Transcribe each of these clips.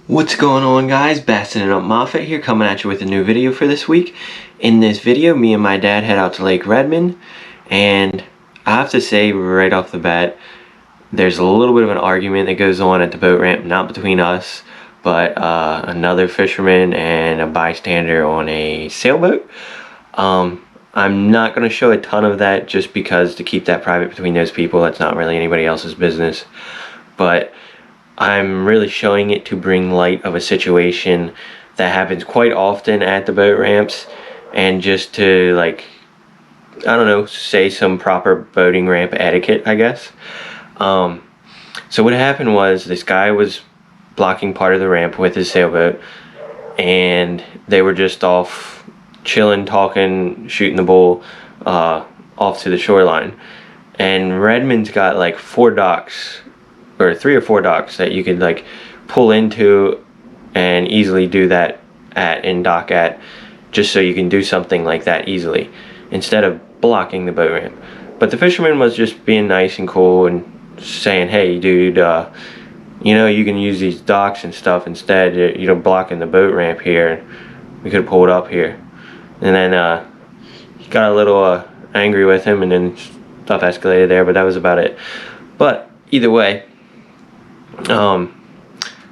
What's going on, guys? Bassin' Up Moffat here, coming at you with a new video for this week. In this video, me and my dad head out to Lake Redman, and I have to say right off the bat, there's a little bit of an argument that goes on at the boat ramp, not between us, but another fisherman and a bystander on a sailboat. I'm not going to show a ton of that just because to keep that private between those people. That's not really anybody else's business. But I'm really showing it to bring light of a situation that happens quite often at the boat ramps, and just to, like, I don't know, say some proper boating ramp etiquette, I guess. So what happened was this guy was blocking part of the ramp with his sailboat, and they were just off chilling, talking, shooting the bull off to the shoreline. And Redman's got like 4 docks, or 3 or 4 docks that you could like pull into and easily do that at and dock at, just so you can do something like that easily instead of blocking the boat ramp. But the fisherman was just being nice and cool and saying, hey dude, you know, you can use these docks and stuff instead, you know, blocking the boat ramp here. We could have pulled up here. And then he got a little angry with him, and then stuff escalated there, but that was about it. But either way,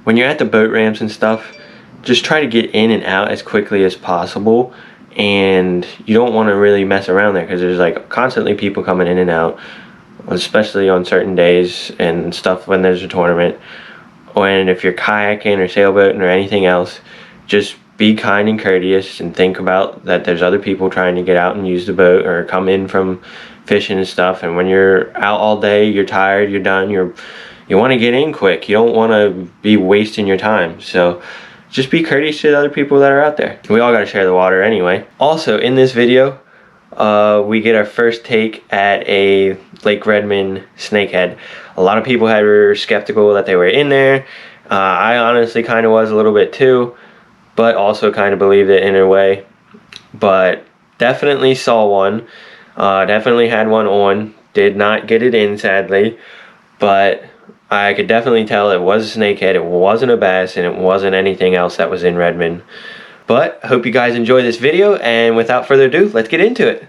when you're at the boat ramps and stuff, just try to get in and out as quickly as possible, and you don't want to really mess around there because there's like constantly people coming in and out, especially on certain days and stuff when there's a tournament. And if you're kayaking or sailboating or anything else, just be kind and courteous and think about that there's other people trying to get out and use the boat or come in from fishing and stuff. And when you're out all day, you're tired, you're done, you want to get in quick. You don't want to be wasting your time. So just be courteous to the other people that are out there. We all got to share the water anyway. Also, in this video, we get our first take at a Lake Redman snakehead. A lot of people were skeptical that they were in there. I honestly kind of was a little bit too, but also kind of believed it in a way. But definitely saw one. Definitely had one on. Did not get it in, sadly. But I could definitely tell it was a snakehead. It wasn't a bass, and it wasn't anything else that was in Redman. But hope you guys enjoy this video, and without further ado, let's get into it.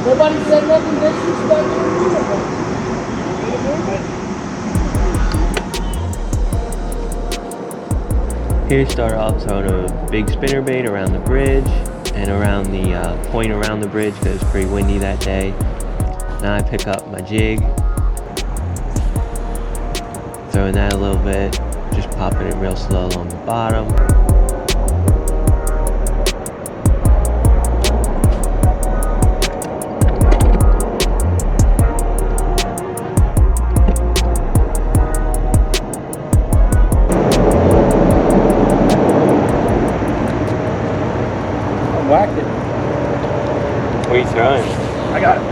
Nobody said nothing disrespectful. Here start off throwing a big spinnerbait around the bridge and around the point around the bridge because it was pretty windy that day. Now I pick up my jig, throwing that a little bit, just popping it real slow along the bottom. Whacked it. What are you throwing? I got it.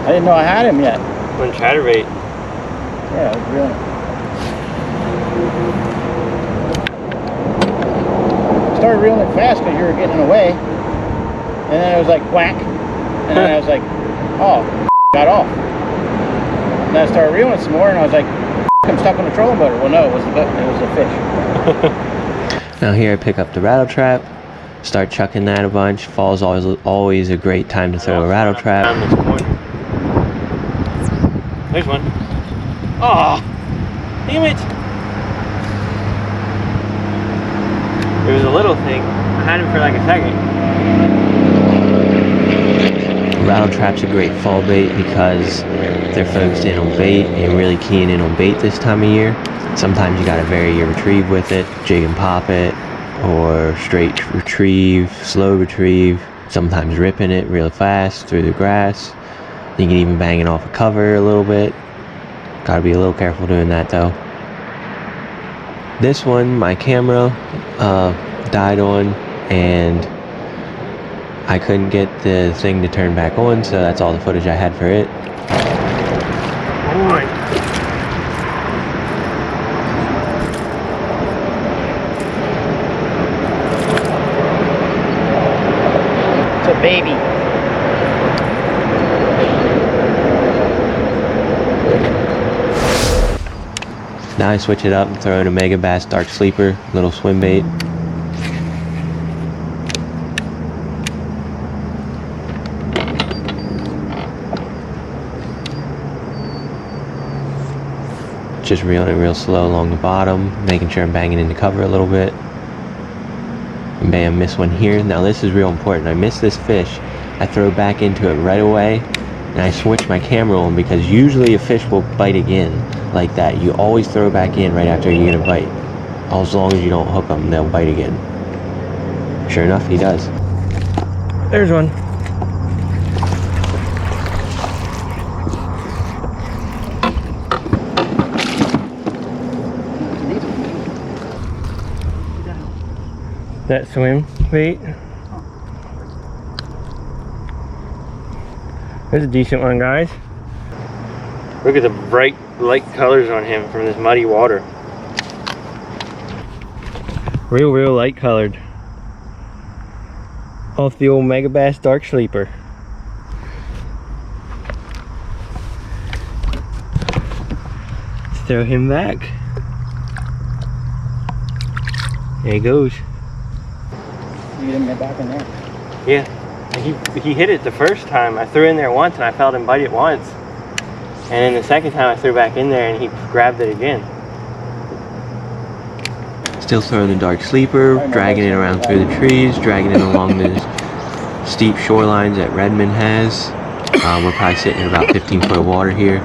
I didn't know I had him yet. On chatterbait. Yeah, it was reeling. Started reeling fast because you were getting away, and then it was like whack, and then I was like, oh, got off. And I started reeling some more, and I was like, I'm stuck on the trolling motor. Well, no, it was the fish. Now here I pick up the rattle trap, start chucking that a bunch. Fall's always a great time to throw a rattle trap. There's one. Oh, damn it. It was a little thing. I had him for like a second. Rattle trap's a great fall bait because they're focused in on bait and really keying in on bait this time of year. Sometimes you gotta vary your retrieve with it, jig and pop it, or straight retrieve, slow retrieve, sometimes ripping it real fast through the grass. You can even bang it off a cover a little bit. Gotta be a little careful doing that though. This one, my camera died on and I couldn't get the thing to turn back on, so that's all the footage I had for it. Boy. It's a baby. Now I switch it up and throw in a Mega Bass Dark Sleeper, little swim bait. Just reeling it real slow along the bottom, making sure I'm banging into cover a little bit. And bam, miss one here. Now this is real important. I miss this fish, I throw back into it right away, and I switch my camera on because usually a fish will bite again like that. You always throw back in right after you get a bite. As long as you don't hook them, they'll bite again. Sure enough, he does. There's one. That swim bait. There's a decent one, guys. Look at the bright light colors on him from this muddy water. Real light colored. Off the old Mega Bass Dark Sleeper. Let's throw him back. There he goes. You didn't get back in there. Yeah, he hit it the first time. I threw in there once and I felt him bite it once. And then the second time I threw back in there and he grabbed it again. Still throwing the Dark Sleeper, dragging it around through the trees, dragging it along the steep shorelines that Redman has. We're probably sitting at about 15 foot of water here.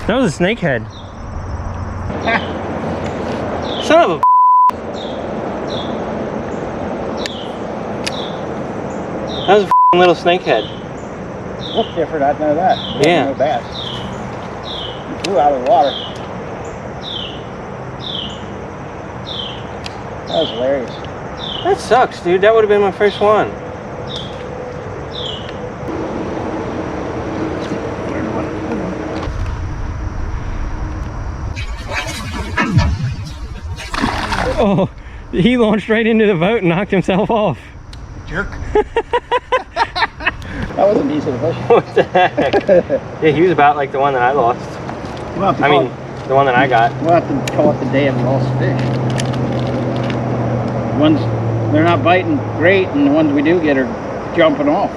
That was a snakehead. Son of a That was a little snakehead. Looked different, I'd know that. Yeah. No bass. He flew out of the water. That was hilarious. That sucks, dude. That would have been my first one. Oh, he launched right into the boat and knocked himself off. Jerk. That was a decent fish. What the heck? Yeah, he was about like the one that I lost. We'll I mean, the one that I got. we'll have to call it the day of lost fish. Ones, they're not biting great, and the ones we do get are jumping off.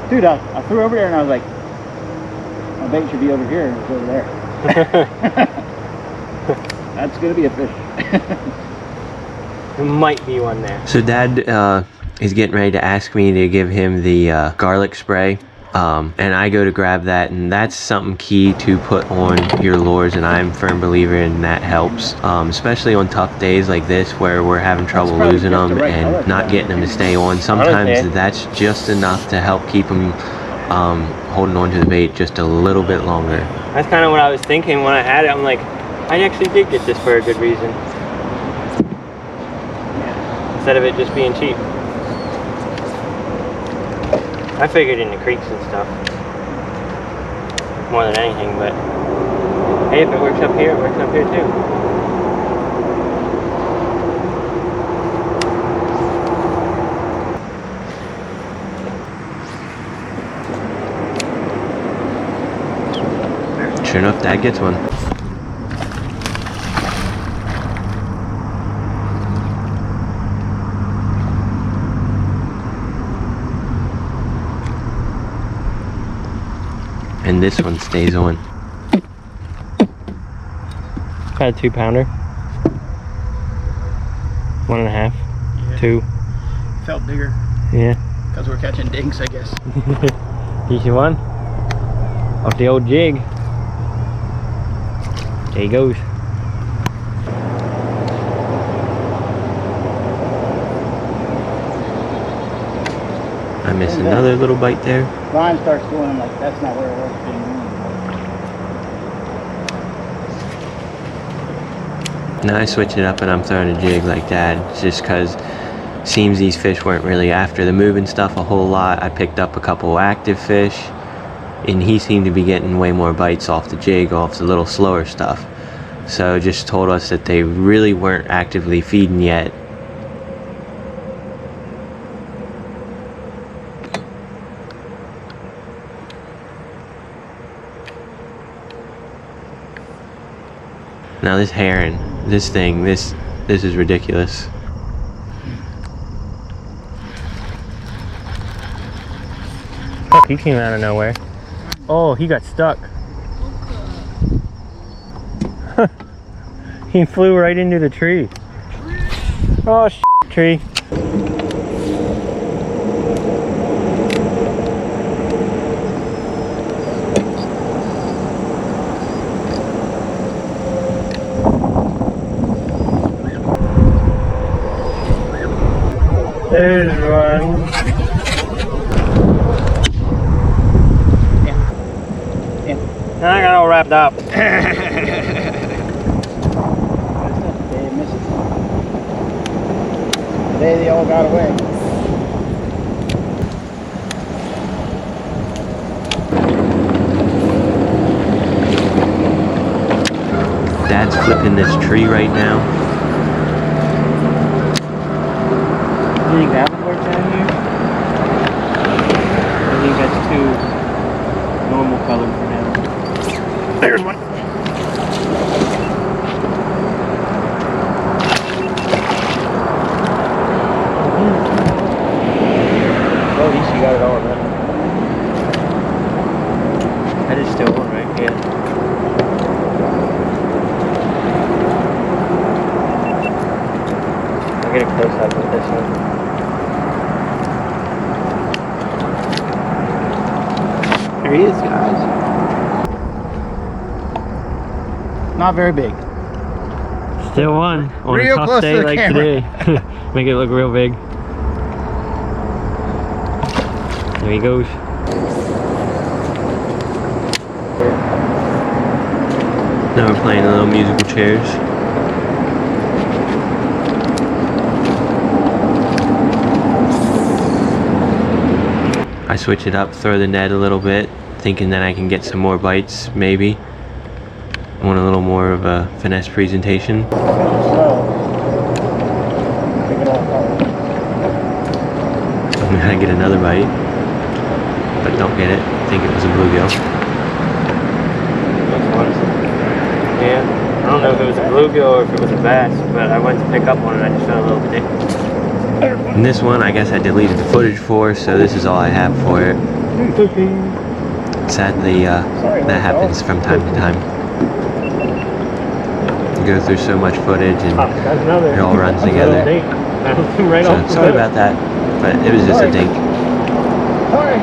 Dude, I threw over there and I was like, my bait should be over here, and it's over there. That's gonna be a fish. There might be one there. So Dad is getting ready to ask me to give him the garlic spray. And I go to grab that, and that's something key to put on your lures, and I'm a firm believer in that helps, especially on tough days like this where we're having trouble losing them and not getting them to stay on. Sometimes that's just enough to help keep them holding on to the bait just a little bit longer. That's kind of what I was thinking when I had it. I'm like, I actually did get this for a good reason. Instead of it just being cheap. I figured in the creeks and stuff. More than anything, but hey, if it works up here, it works up here too. Sure enough, Dad gets one. And this one stays on. Got a 2-pounder. 1.5. Yeah. 2. Felt bigger. Yeah. Because we're catching dinks, I guess. Easy one. Off the old jig. There he goes. I missed another little bite there. Line starts going, I'm like, that's not where it was being moved. Now I switch it up and I'm throwing a jig like that, just because seems these fish weren't really after the moving stuff a whole lot. I picked up a couple active fish and he seemed to be getting way more bites off the jig, off the little slower stuff. So it just told us that they really weren't actively feeding yet. Now this herring, this thing, this is ridiculous. Fuck, he came out of nowhere. Oh, he got stuck. He flew right into the tree. Oh, tree. There's one. Yeah. I got all wrapped up. They all got away. Dad's flipping this tree right now. You think that would work down here? I think that's too normal color for now. There's one. Oh, at least you got it all already. That is still one, right? Yeah. I'll get a close up with this one. There he is, guys. Not very big. Still one on Real a tough close to day the like camera. today. Make it look real big. There he goes. Now we're playing the little musical chairs. I switch it up, throw the net a little bit, thinking that I can get some more bites, maybe. I want a little more of a finesse presentation. Slow. Pick it all apart. I'm gonna get another bite, but don't get it. I think it was a bluegill. Yeah. I don't know if it was a bluegill or if it was a bass, but I went to pick up one and I just felt a little bit. And this one, I guess I deleted the footage for, so this is all I have for it. Sadly, that happens from time to time. You go through so much footage and it all runs together. So, sorry about that, but it was just a dink. Sorry.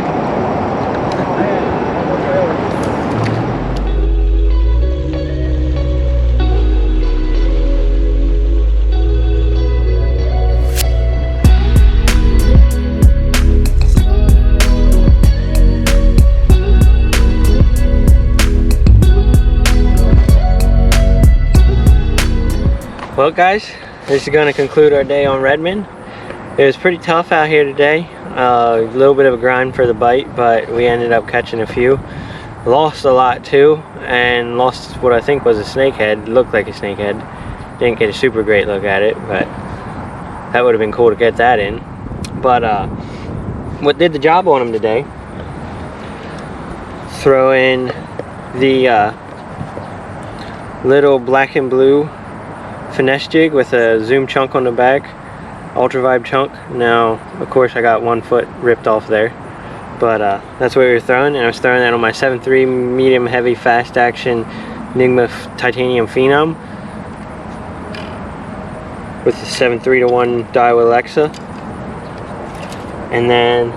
Well guys, this is going to conclude our day on Redman. It was pretty tough out here today. A little bit of a grind for the bite, but we ended up catching a few. Lost a lot too, and lost what I think was a snakehead. It looked like a snakehead. Didn't get a super great look at it, but that would have been cool to get that in. But what did the job on them today? Throw in the little black and blue finesse jig with a zoom chunk on the back, ultra vibe chunk. Now of course I got one foot ripped off there, but that's what we were throwing, and I was throwing that on my 7.3 medium heavy fast action Enigma titanium phenom with the 7.3-to-1 Daiwa Alexa. And then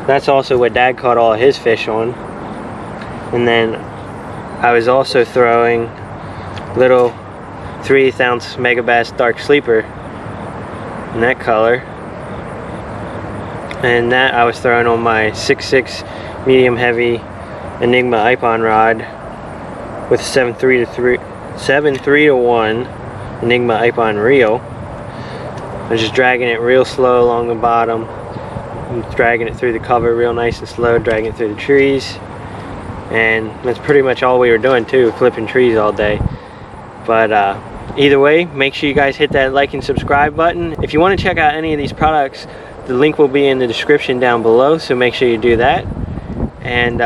that's also what Dad caught all his fish on. And then I was also throwing little 3/8 ounce Megabass Dark Sleeper in that color, and that I was throwing on my 6.6 medium heavy Enigma Ipon rod with 7.3-to-1 Enigma Ipon reel. I was just dragging it real slow along the bottom, dragging it through the cover real nice and slow, dragging it through the trees. And that's pretty much all we were doing too, flipping trees all day. But either way, make sure you guys hit that like and subscribe button. If you want to check out any of these products, the link will be in the description down below, so make sure you do that. And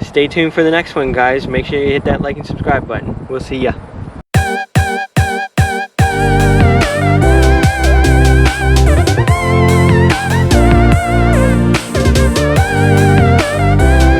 stay tuned for the next one, guys. Make sure you hit that like and subscribe button. We'll see ya.